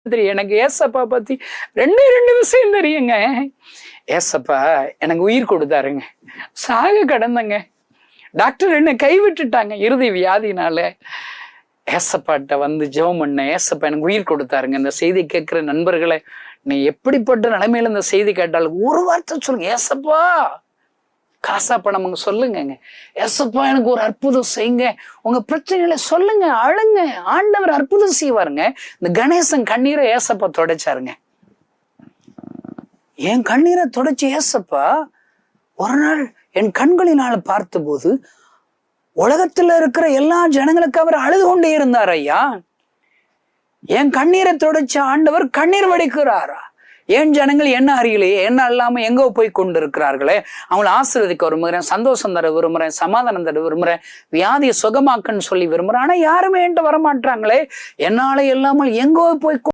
தெரியும். எனக்கு ஏசப்பா பத்தி ரெண்டு விஷயம் தெரியுங்க. ஏசப்பா எனக்கு உயிர் கொடுத்தாருங்க. சாக கடந்தங்க. டாக்டர் என்ன கைவிட்டுட்டாங்க இறுதி வியாதினால. ஏசப்பாட்ட வந்து ஜெபம் பண்ண, ஏசப்பா எனக்கு உயிர் கொடுத்தாருங்க. இந்த செய்தி கேட்கிற நண்பர்களை, நீ எப்படிப்பட்ட நிலைமையில இந்த செய்தி கேட்டாலும் ஒரு வார்த்தை சொல்லுங்க, ஏசப்பா. காசா பணம் சொல்லுங்க, ஏசப்பா எனக்கு ஒரு அற்புதம் செய்யுங்க. உங்க பிரச்சனைகளை சொல்லுங்க, அழுங்க. ஆண்டவர் அற்புதம் செய்வாருங்க. இந்த கணேசன் கண்ணீரை ஏசப்பா தொடச்சாருங்க. என் கண்ணீரை தொடச்சு ஏசப்பா ஒரு நாள் என் கண்களினால பார்த்த போது உலகத்துல இருக்கிற எல்லா ஜனங்களுக்கு அவர் அழுது கொண்டே இருந்தார். ஐயா, என் கண்ணீரை தொடச்ச ஆண்டவர் கண்ணீர் வடிக்கிறாரா? ஏன் ஜனங்கள் என்ன அறியலையே, என்ன இல்லாம எங்கோ போய் கொண்டு இருக்கிறார்களே, அவங்களை ஆசீர்வதிக்க விரும்புகிறேன், சந்தோஷம் தர விரும்புறேன், சமாதானம் தர விரும்புறேன், வியாதியை சுகமாக்குன்னு சொல்லி விரும்புறேன். ஆனா யாருமே என்கிட்ட வரமாட்டாங்களே, என்னால இல்லாமல் எங்கோ போய்